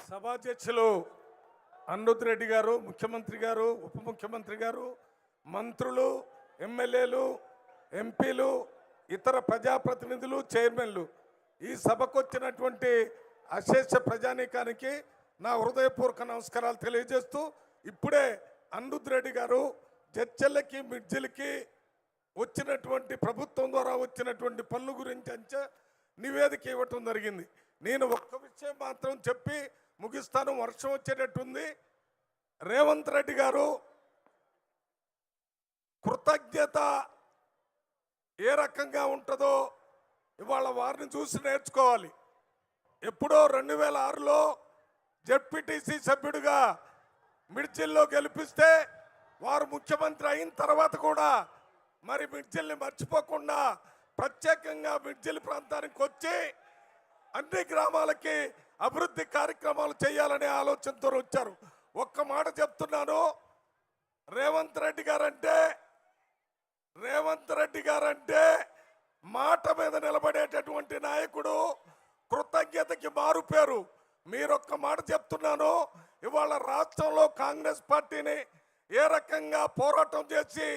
సభాధ్యక్షులు అనిరుద్ రెడ్డి గారు, ముఖ్యమంత్రి గారు, ఉప ముఖ్యమంత్రి గారు, మంత్రులు, ఎమ్మెల్యేలు, ఎంపీలు, ఇతర ప్రజాప్రతినిధులు, చైర్మన్లు, ఈ సభకు వచ్చినటువంటి అశేష ప్రజానీకానికి నా హృదయపూర్వక నమస్కారాలు తెలియజేస్తూ, ఇప్పుడే అనిరుద్ రెడ్డి గారు జడ్చెల్లకి మిడ్జిల్కి వచ్చినటువంటి ప్రభుత్వం ద్వారా వచ్చినటువంటి పనుల గురించి నివేదిక ఇవ్వటం జరిగింది. నేను ఒక్క విషయం మాత్రం చెప్పి ముగిస్తాను. వర్షం వచ్చేటట్టుంది. రేవంత్ రెడ్డి గారు కృతజ్ఞత ఏ రకంగా ఉంటుందో ఇవాళ వారిని చూసి నేర్చుకోవాలి. ఎప్పుడో 2006లో జెడ్పీటీసీ సభ్యుడిగా మిడ్జిల్లో గెలిపిస్తే వారు ముఖ్యమంత్రి అయిన తర్వాత కూడా మరి మిడ్జిల్ని మర్చిపోకుండా ప్రత్యేకంగా మిడ్జిల్ ప్రాంతానికి వచ్చి అన్ని గ్రామాలకి అభివృద్ధి కార్యక్రమాలు చేయాలనే ఆలోచనతో వచ్చారు. ఒక్క మాట చెప్తున్నాను, రేవంత్ రెడ్డి గారంటే మాట మీద నిలబడేటటువంటి నాయకుడు, కృతజ్ఞతకి మారుపేరు. మీరొక్క మాట చెప్తున్నాను, ఇవాళ రాష్ట్రంలో కాంగ్రెస్ పార్టీని ఏ రకంగా పోరాటం చేసి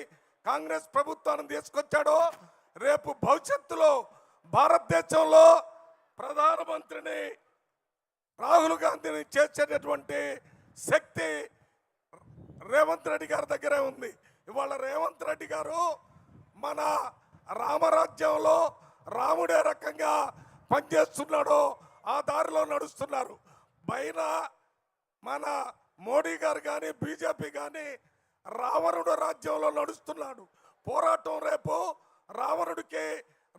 కాంగ్రెస్ ప్రభుత్వాన్ని తీసుకొచ్చాడో, రేపు భవిష్యత్తులో భారతదేశంలో ప్రధానమంత్రిని రాహుల్ గాంధీని చేసేటటువంటి శక్తి రేవంత్ రెడ్డి గారి దగ్గరే ఉంది. ఇవాళ రేవంత్ రెడ్డి గారు మన రామరాజ్యంలో రాముడే రకంగా పనిచేస్తున్నాడో ఆ దారిలో నడుస్తున్నారు. పైన మన మోడీ గారు కానీ బీజేపీ కానీ రావణుడు రాజ్యంలో నడుస్తున్నాడు. పోరాటం రేపు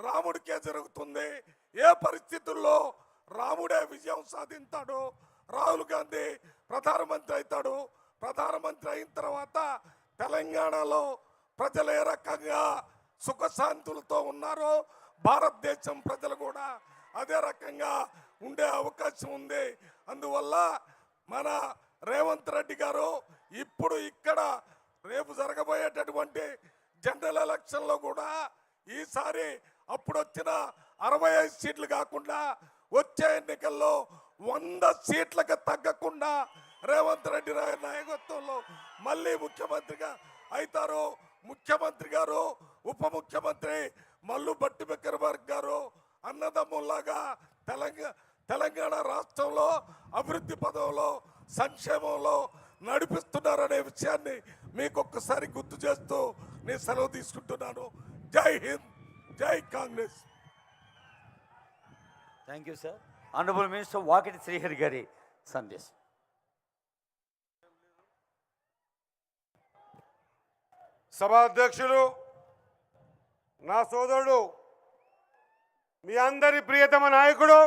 రాముడికే జరుగుతుంది. ఏ పరిస్థితుల్లో రాముడే విజయం సాధిస్తాడు, రాహుల్ గాంధీ ప్రధానమంత్రి అవుతాడు. ప్రధానమంత్రి అయిన తర్వాత తెలంగాణలో ప్రజలు ఏ రకంగా సుఖశాంతులతో ఉన్నారో భారతదేశం ప్రజలు కూడా అదే రకంగా ఉండే అవకాశం ఉంది. అందువల్ల మన రేవంత్ రెడ్డి గారు ఇప్పుడు ఇక్కడ రేపు జరగబోయేటటువంటి జనరల్ ఎలక్షన్లో కూడా ఈసారి అప్పుడు వచ్చిన 65 సీట్లు కాకుండా వచ్చే ఎన్నికల్లో 100 సీట్లకు తగ్గకుండా రేవంత్ రెడ్డి నాయకత్వంలో మళ్ళీ ముఖ్యమంత్రిగా అవుతారు. ముఖ్యమంత్రి గారు, ఉప ముఖ్యమంత్రి మల్లు భట్టి విక్రమార్క గారు అన్నదమ్ముల్లాగా తెలంగాణ రాష్ట్రంలో అభివృద్ధి పదంలో సంక్షేమంలో నడిపిస్తున్నారనే విషయాన్ని మీకు ఒక్కసారి గుర్తు చేస్తూ నేను సెలవు తీసుకుంటున్నాను. జై హింద్, జై Congress. Thank you sir. Honourable minister Vakiti Srihari గారి సందేశం. సభాధ్యక్షులు, నా సోదరుడు, మీ అందరి ప్రియతమ నాయకుడు